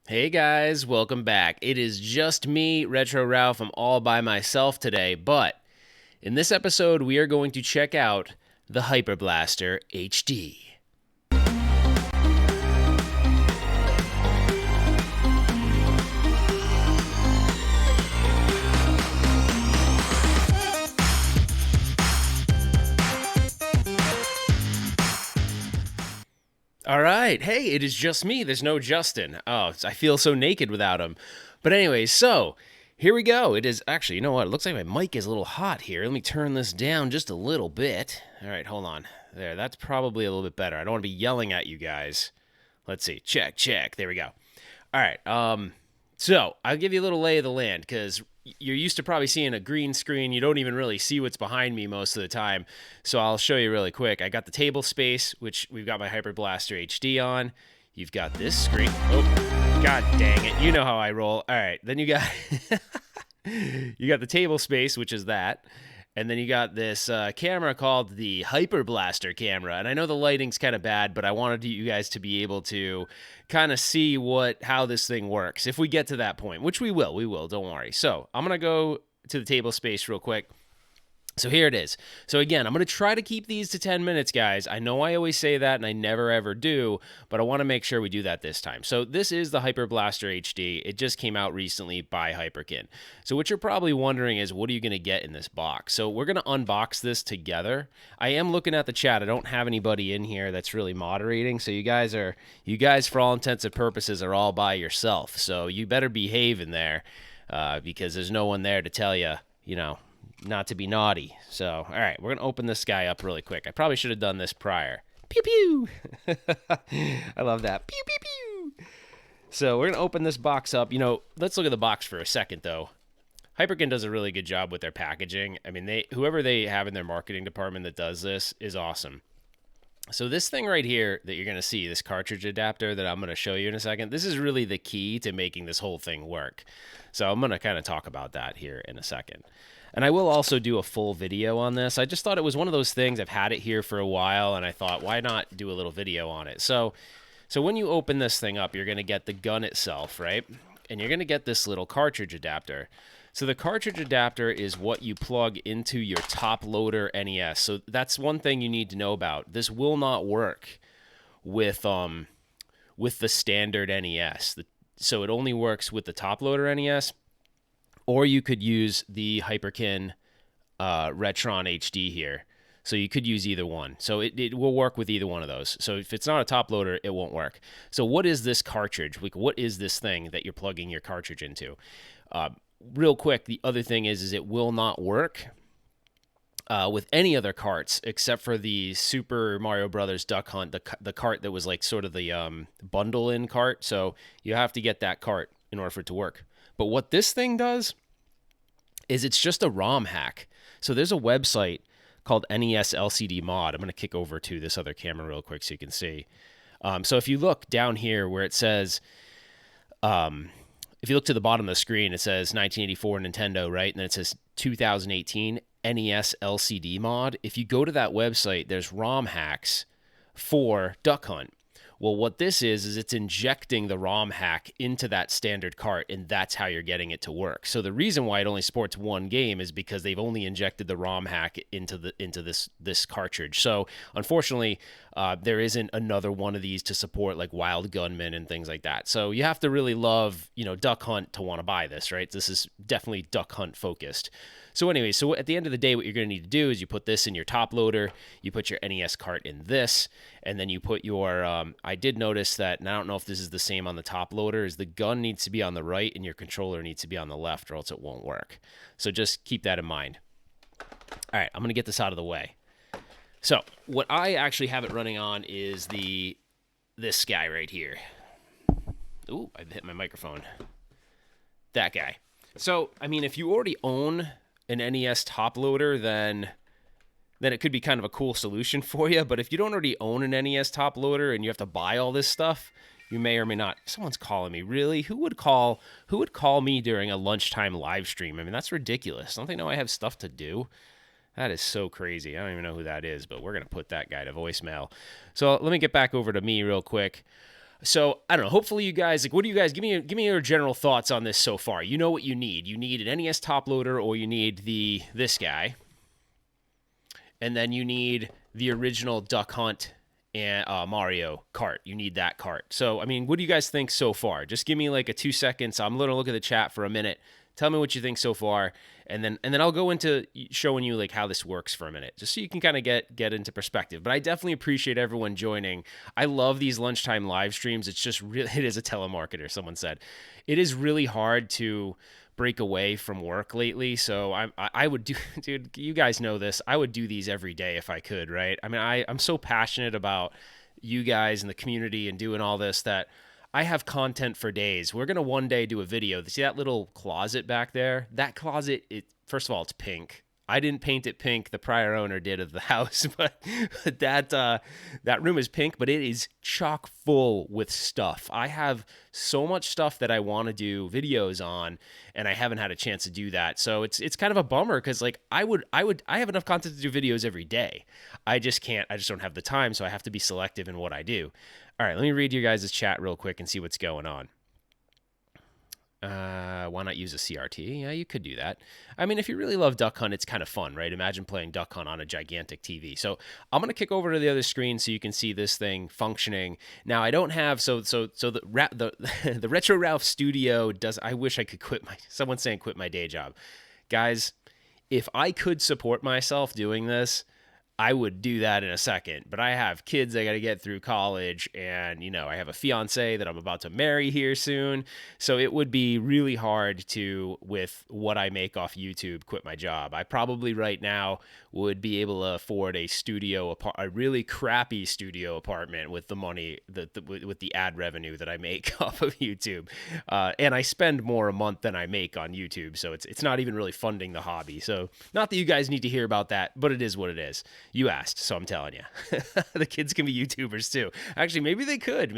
Hey guys, welcome back. It is just me, RetroRalph. I'm all by myself today, but in this episode, we are going to check out the Hyper Blaster HD. All right. Hey, it is just me. There's no Justin. Oh, I feel so naked without him. But anyways, so here we go. It is actually, you know what? It looks like my mic is a little hot here. Let me turn this down just a little bit. All right, hold on. There, that's probably a little bit better. I don't want to be yelling at you guys. Let's see. Check, check. There we go. All right. So I'll give you a little lay of the land because you're used to probably seeing a green screen. You don't even really see what's behind me most of the time. So I'll show you really quick. I got the table space, which we've got my Hyper Blaster HD on. You've got this screen. Oh, god dang it. You know how I roll. All right. Then you got you got the table space, which is that. And then you got this camera called the Hyper Blaster camera. And I know the lighting's kind of bad, but I wanted you guys to be able to kind of see how this thing works. If we get to that point, which we will, don't worry. So I'm going to go to the table space real quick. So here it is. So again, I'm going to try to keep these to 10 minutes, guys. I know I always say that and I never ever do, but I want to make sure we do that this time. So this is the Hyper Blaster HD. It just came out recently by Hyperkin. So what you're probably wondering is, what are you going to get in this box? So we're going to unbox this together. I am looking at the chat. I don't have anybody in here that's really moderating. So you guys, for all intents and purposes, are all by yourself. So you better behave in there because there's no one there to tell you, not to be naughty. So, all right, we're going to open this guy up really quick. I probably should have done this prior. Pew, pew. I love that. Pew, pew, pew. So we're going to open this box up. Let's look at the box for a second, though. Hyperkin does a really good job with their packaging. I mean, whoever they have in their marketing department that does this is awesome. So this thing right here that you're going to see, this cartridge adapter that I'm going to show you in a second, this is really the key to making this whole thing work. So I'm going to kind of talk about that here in a second. And I will also do a full video on this. I just thought it was one of those things. I've had it here for a while, and I thought, why not do a little video on it? So when you open this thing up, you're going to get the gun itself, right? And you're going to get this little cartridge adapter. So the cartridge adapter is what you plug into your top loader NES. So that's one thing you need to know about. This will not work with the standard NES. So it only works with the top loader NES. Or you could use the Hyperkin Retron HD here. So you could use either one. So it will work with either one of those. So if it's not a top loader, it won't work. So what is this cartridge? What is this thing that you're plugging your cartridge into? Real quick, the other thing is it will not work with any other carts except for the Super Mario Brothers Duck Hunt, the cart that was like sort of the bundle-in cart. So you have to get that cart in order for it to work. But what this thing does is it's just a ROM hack. So there's a website called NES LCD Mod. I'm going to kick over to this other camera real quick so you can see. So if you look down here where it says, if you look to the bottom of the screen, it says 1984 Nintendo, right? And then it says 2018 NES LCD Mod. If you go to that website, there's ROM hacks for Duck Hunt. Well, what this is it's injecting the ROM hack into that standard cart, and that's how you're getting it to work. So the reason why it only supports one game is because they've only injected the ROM hack into this cartridge. So unfortunately, there isn't another one of these to support like Wild Gunman and things like that. So you have to really love, Duck Hunt to want to buy this, right? This is definitely Duck Hunt focused. So anyway, so at the end of the day, what you're going to need to do is you put this in your top loader, you put your NES cart in this, and then you put your, I did notice that, and I don't know if this is the same on the top loader, is the gun needs to be on the right and your controller needs to be on the left or else it won't work. So just keep that in mind. All right, I'm going to get this out of the way. So what I actually have it running on is this guy right here. Ooh, I hit my microphone. That guy. So, I mean, if you already own an NES top loader, then it could be kind of a cool solution for you. But if you don't already own an NES top loader and you have to buy all this stuff, you may or may not. Someone's calling me. Really? Who would call me during a lunchtime live stream? I mean, that's ridiculous. Don't they know I have stuff to do? That is so crazy. I don't even know who that is, but we're going to put that guy to voicemail. So let me get back over to me real quick. So I don't know. Hopefully, you guys like. What do you guys give me your general thoughts on this so far? You know what you need. You need an NES top loader, or you need this guy, and then you need the original Duck Hunt and Mario cart. You need that cart. So I mean, what do you guys think so far? Just give me like a 2 seconds. I'm gonna look at the chat for a minute. Tell me what you think so far, and then I'll go into showing you like how this works for a minute, just so you can kind of get into perspective. But I definitely appreciate everyone joining. I love these lunchtime live streams. It's just really, it is a telemarketer. Someone said it is really hard to break away from work lately. So I would do, dude. You guys know this. I would do these every day if I could, right? I mean, I'm so passionate about you guys and the community and doing all this that I have content for days. We're going to one day do a video. See that little closet back there? That closet, first of all, it's pink. I didn't paint it pink. The prior owner did of the house, but that room is pink, but it is chock full with stuff. I have so much stuff that I want to do videos on, and I haven't had a chance to do that. So it's kind of a bummer because like I have enough content to do videos every day. I just can't. I just don't have the time, so I have to be selective in what I do. All right, let me read your guys' chat real quick and see what's going on. Why not use a CRT? Yeah, you could do that. I mean, if you really love Duck Hunt, it's kind of fun, right? Imagine playing Duck Hunt on a gigantic TV. So I'm going to kick over to the other screen so you can see this thing functioning. Now, I don't have, so the RetroRalph studio does, I wish I could someone's saying quit my day job. Guys, if I could support myself doing this, I would do that in a second, but I have kids I got to get through college, and I have a fiance that I'm about to marry here soon, so it would be really hard to, with what I make off YouTube, quit my job. I probably right now would be able to afford a really crappy studio apartment with the money with the ad revenue that I make off of YouTube, and I spend more a month than I make on YouTube, so it's not even really funding the hobby. So not that you guys need to hear about that, but it is what it is. You asked, so I'm telling you. The kids can be YouTubers too. Actually, maybe they could.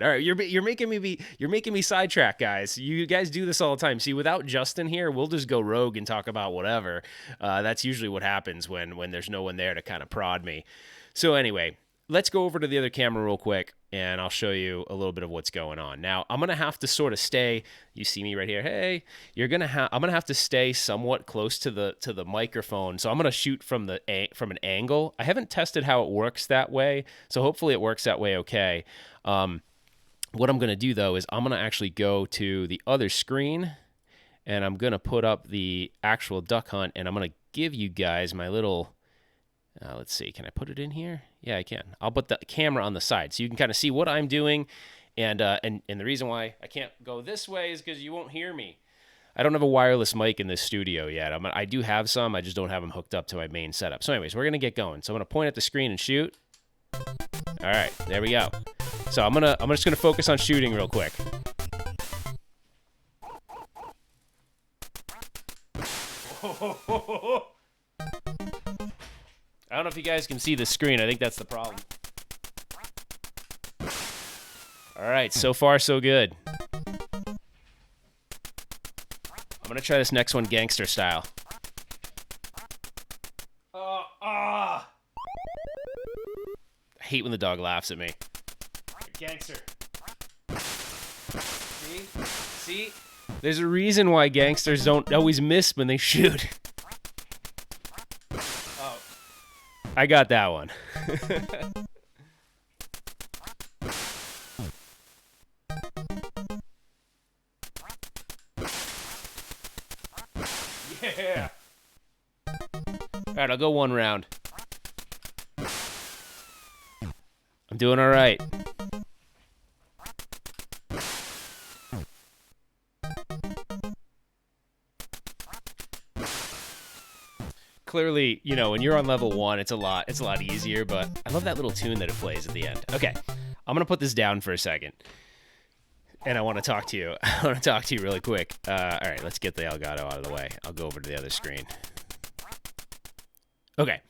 All right, you're making me sidetrack, guys. You guys do this all the time. See, without Justin here, we'll just go rogue and talk about whatever. That's usually what happens when there's no one there to kind of prod me. So anyway, let's go over to the other camera real quick, and I'll show you a little bit of what's going on. Now, I'm going to have to sort of stay, you see me right here. Hey, I'm going to have to stay somewhat close to the microphone. So I'm going to shoot from an angle. I haven't tested how it works that way, so hopefully it works that way okay. What I'm going to do though is I'm going to actually go to the other screen, and I'm going to put up the actual Duck Hunt, and I'm going to give you guys my little let's see, can I put it in here? Yeah, I can. I'll put the camera on the side so you can kind of see what I'm doing. And the reason why I can't go this way is because you won't hear me. I don't have a wireless mic in this studio yet. I do have some. I just don't have them hooked up to my main setup. So anyways, we're going to get going. So I'm going to point at the screen and shoot. All right, there we go. So I'm just going to focus on shooting real quick. I don't know if you guys can see the screen. I think that's the problem. All right, so far so good. I'm going to try this next one gangster style. I hate when the dog laughs at me. Gangster. See? There's a reason why gangsters don't always miss when they shoot. I got that one. Yeah. All right, I'll go one round. I'm doing all right. Clearly, when you're on level 1, it's a lot easier, but I love that little tune that it plays at the end. Okay, I'm going to put this down for a second, and I want to talk to you. I want to talk to you really quick. All right, let's get the Elgato out of the way. I'll go over to the other screen. Okay,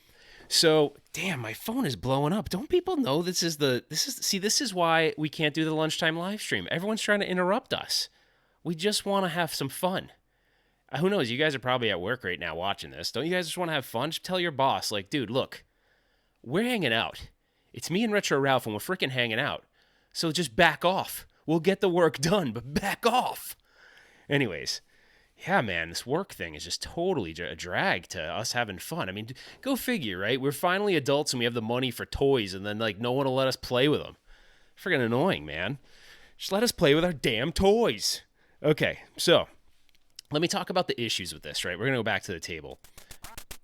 so, damn, my phone is blowing up. Don't people know this is why we can't do the lunchtime live stream. Everyone's trying to interrupt us. We just want to have some fun. Who knows? You guys are probably at work right now watching this. Don't you guys just want to have fun? Just tell your boss, like, dude, look, we're hanging out. It's me and RetroRalph, and we're freaking hanging out. So just back off. We'll get the work done, but back off. Anyways, yeah, man, this work thing is just totally a drag to us having fun. I mean, go figure, right? We're finally adults and we have the money for toys, and then like no one will let us play with them. Friggin' annoying, man. Just let us play with our damn toys. Okay, so let me talk about the issues with this, right? We're going to go back to the table.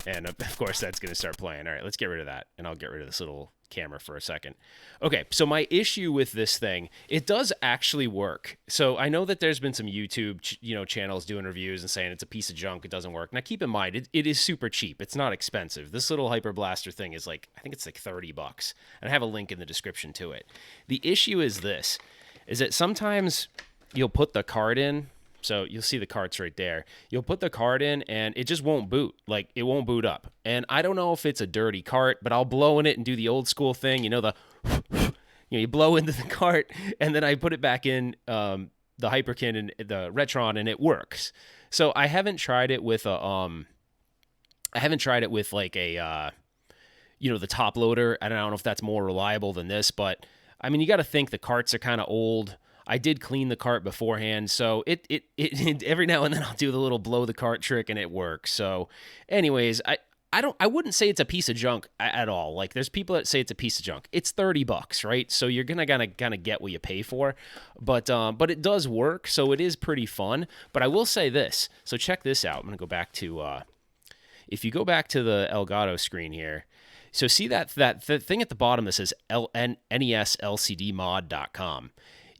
And of course, that's going to start playing. All right, let's get rid of that. And I'll get rid of this little camera for a second. Okay, so my issue with this thing, it does actually work. So I know that there's been some YouTube channels doing reviews and saying it's a piece of junk, it doesn't work. Now keep in mind, it is super cheap. It's not expensive. This little Hyper Blaster thing is like, I think it's like $30. And I have a link in the description to it. The issue is this, is that sometimes you'll put the card in. So you'll see the carts right there. You'll put the cart in and it just won't boot. Like it won't boot up. And I don't know if it's a dirty cart, but I'll blow in it and do the old school thing. You blow into the cart and then I put it back in the Hyperkin and the Retron and it works. So I haven't tried it with the top loader. I don't know if that's more reliable than this, but I mean, you got to think the carts are kind of old. I did clean the cart beforehand, so it every now and then I'll do the little blow the cart trick and it works. So anyways, I wouldn't say it's a piece of junk at all. Like there's people that say it's a piece of junk. It's $30, right? So you're gonna get what you pay for. But it does work, so it is pretty fun. But I will say this. So check this out. I'm gonna go back to if you go back to the Elgato screen here. So see that thing at the bottom that says NESLCDmod.com.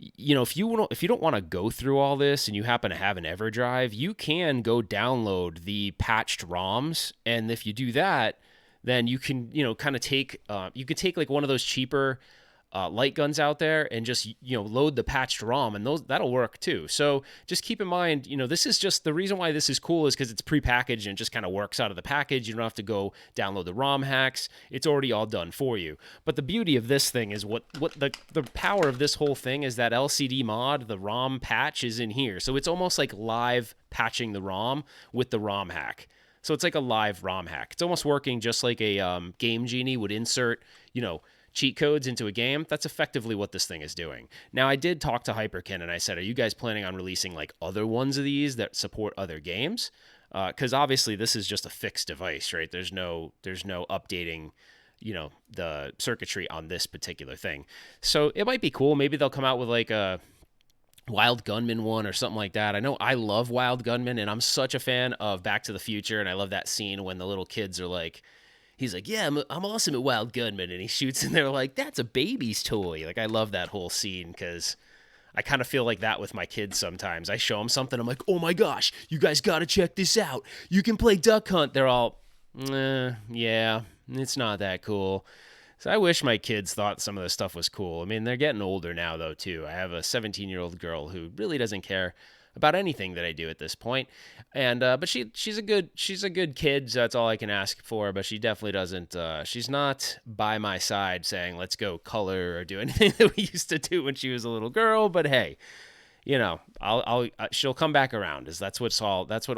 If you don't want to go through all this and you happen to have an EverDrive, you can go download the patched ROMs, and if you do that, then you can kind of take like one of those cheaper light guns out there and just load the patched ROM, and that'll work too. So just keep in mind, this is just the reason why this is cool is because it's prepackaged and it just kind of works out of the package. You don't have to go download the ROM hacks. It's already all done for you. But the beauty of this thing is what the power of this whole thing is that LCD mod, the ROM patch is in here. So it's almost like live patching the ROM with the ROM hack. So it's like a live ROM hack. It's almost working just like a Game Genie would insert, cheat codes into a game. That's effectively what this thing is doing. Now, I did talk to Hyperkin and I said, are you guys planning on releasing like other ones of these that support other games? Because obviously this is just a fixed device, right? There's no updating, the circuitry on this particular thing. So it might be cool. Maybe they'll come out with like a Wild Gunman one or something like that. I know I love Wild Gunman and I'm such a fan of Back to the Future. And I love that scene when the little kids are like, he's like, yeah, I'm awesome at Wild Gunman. And he shoots and they're like, that's a baby's toy. Like, I love that whole scene because I kind of feel like that with my kids sometimes. I show them something. I'm like, oh my gosh, you guys got to check this out. You can play Duck Hunt. They're all, yeah, it's not that cool. So I wish my kids thought some of this stuff was cool. I mean, they're getting older now, though, too. I have a 17-year-old girl who really doesn't care about anything that I do at this point. And but she's a good kid, so that's all I can ask for. But she definitely doesn't. She's not by my side saying let's go color or do anything that we used to do when she was a little girl. But hey, she'll come back around. That's what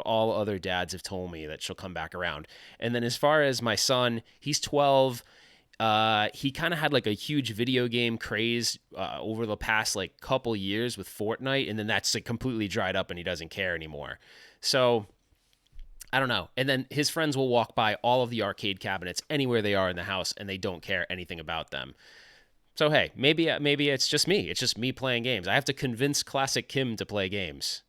all other dads have told me, that she'll come back around. And then as far as my son, he's 12. He kind of had like a huge video game craze over the past like couple years with Fortnite, and then that's like completely dried up and he doesn't care anymore. So I don't know. And then his friends will walk by all of the arcade cabinets anywhere they are in the house and they don't care anything about them. So hey, maybe it's just me. It's just me playing games. I have to convince Classic Kim to play games.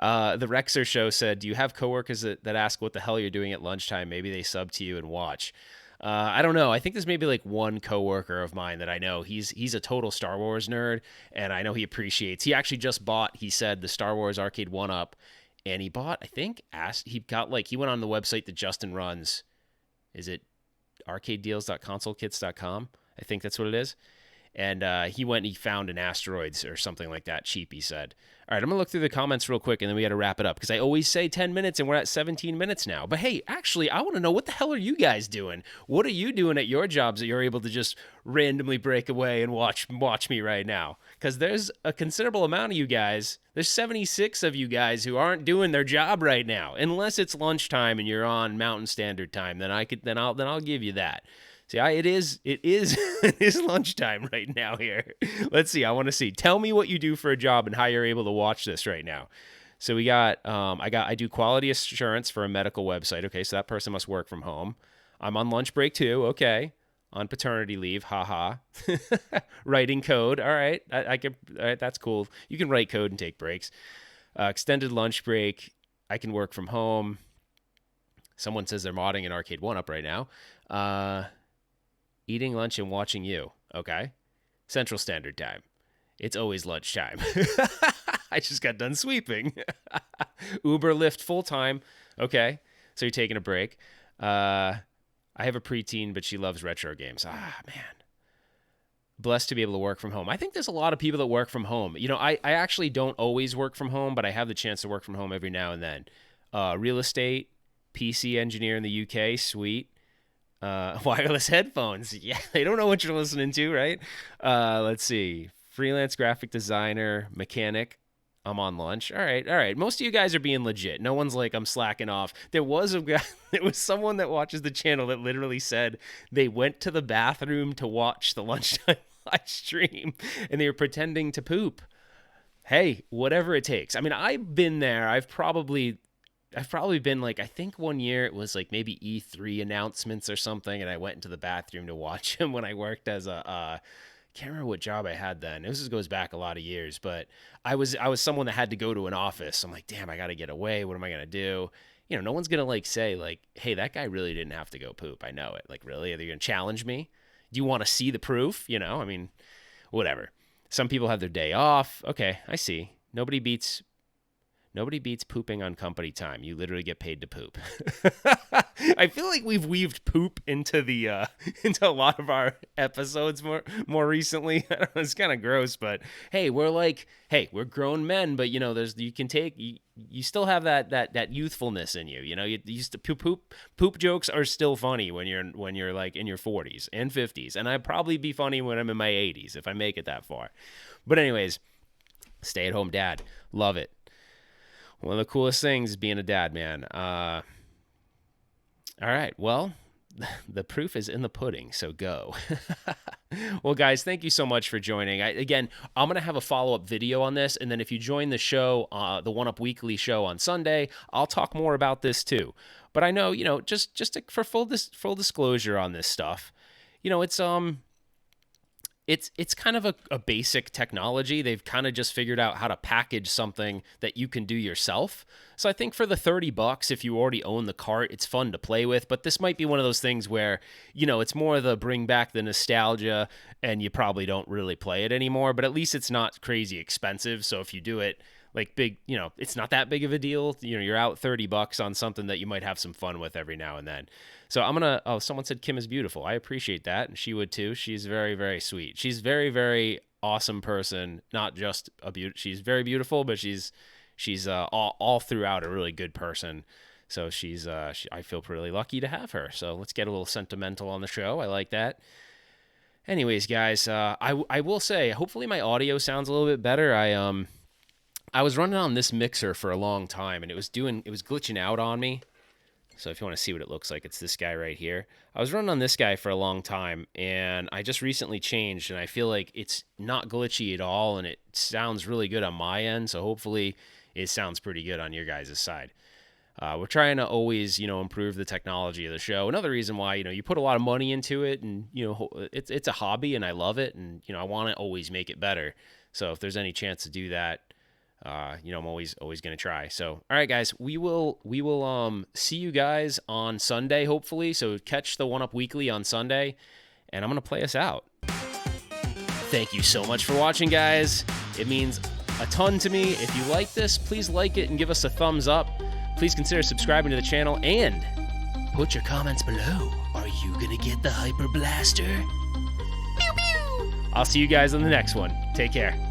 The Rexer Show said, do you have coworkers that ask what the hell you're doing at lunchtime? Maybe they sub to you and watch. I don't know. I think there's maybe like one coworker of mine that I know. He's a total Star Wars nerd, and I know he appreciates. He actually just bought, he said, the Star Wars Arcade 1-Up, and he bought, I think, he went on the website that Justin runs. Is it arcadedeals.consolekits.com? I think that's what it is. And he went and he found an Asteroids or something like that cheap, he said. All right, I'm going to look through the comments real quick, and then we got to wrap it up, because I always say 10 minutes, and we're at 17 minutes now. But hey, actually, I want to know, what the hell are you guys doing? What are you doing at your jobs that you're able to just randomly break away and watch me right now? Because there's a considerable amount of you guys. There's 76 of you guys who aren't doing their job right now, unless it's lunchtime and you're on Mountain Standard Time. Then I'll give you that. See, it is it is lunchtime right now here. Let's see. I want to see. Tell me what you do for a job and how you're able to watch this right now. So we got I do quality assurance for a medical website. Okay, so that person must work from home. I'm on lunch break too. Okay. On paternity leave. Haha. Writing code. All right. I can. All right, that's cool. You can write code and take breaks. Extended lunch break. I can work from home. Someone says they're modding an Arcade 1-Up right now. Eating lunch and watching you. Okay. Central Standard Time. It's always lunchtime. I just got done sweeping. Uber, Lyft, full time. Okay. So you're taking a break. I have a preteen, but she loves retro games. Ah, man. Blessed to be able to work from home. I think there's a lot of people that work from home. You know, I actually don't always work from home, but I have the chance to work from home every now and then. Real estate, PC engineer in the UK, sweet. Wireless headphones. Yeah, they don't know what you're listening to, right? Let's see. Freelance graphic designer, mechanic. I'm on lunch. All right. Most of you guys are being legit. No one's like, I'm slacking off. There was someone that watches the channel that literally said they went to the bathroom to watch the lunchtime live stream and they were pretending to poop. Hey, whatever it takes. I mean, I've been there. I've probably been like, I think one year it was like maybe E3 announcements or something, and I went into the bathroom to watch him when I worked as a can't remember what job I had then. This goes back a lot of years, but I was someone that had to go to an office. I'm like, damn, I got to get away. What am I gonna do? You know, no one's gonna like say like, hey, that guy really didn't have to go poop. I know it. Like, really? Are they gonna challenge me? Do you want to see the proof? You know, I mean, whatever. Some people have their day off. Okay, I see. Nobody beats pooping on company time. You literally get paid to poop. I feel like we've weaved poop into the into a lot of our episodes more recently. I don't know, it's kind of gross, but hey, we're grown men, but you know, you still have that youthfulness in you. You know, you used to poop jokes are still funny when you're like in your 40s and 50s, and I'd probably be funny when I'm in my 80s if I make it that far. But anyways, stay-at-home dad, love it. One of the coolest things is being a dad, man. All right, well, the proof is in the pudding, so go. Well, guys, thank you so much for joining. Again, I'm going to have a follow-up video on this, and then if you join the show, the 1UP Weekly show on Sunday, I'll talk more about this too. But I know, you know, for full disclosure on this stuff, you know, it's kind of a basic technology. They've kind of just figured out how to package something that you can do yourself. So I think for the $30, if you already own the cart, it's fun to play with. But this might be one of those things where, you know, it's more the bring back the nostalgia and you probably don't really play it anymore. But at least it's not crazy expensive. So if you do it like big, you know, it's not that big of a deal. You know, you're out $30 on something that you might have some fun with every now and then. So someone said Kim is beautiful. I appreciate that. And she would too. She's very, very sweet. She's very, very awesome person. Not just she's very beautiful, but she's all throughout a really good person. So I feel pretty lucky to have her. So let's get a little sentimental on the show. I like that. Anyways, guys, I will say, hopefully my audio sounds a little bit better. I was running on this mixer for a long time and it was glitching out on me. So if you want to see what it looks like, it's this guy right here. I was running on this guy for a long time, and I just recently changed, and I feel like it's not glitchy at all, and it sounds really good on my end, so hopefully it sounds pretty good on your guys' side. We're trying to always, you know, improve the technology of the show. Another reason why, you know, you put a lot of money into it, and, you know, it's a hobby, and I love it, and, you know, I want to always make it better. So if there's any chance to do that, you know, I'm always going to try. So, all right, guys, we will see you guys on Sunday, hopefully. So catch the 1UP Weekly on Sunday, and I'm going to play us out. Thank you so much for watching, guys. It means a ton to me. If you like this, please like it and give us a thumbs up. Please consider subscribing to the channel and put your comments below. Are you going to get the Hyper Blaster? Pew, pew. I'll see you guys on the next one. Take care.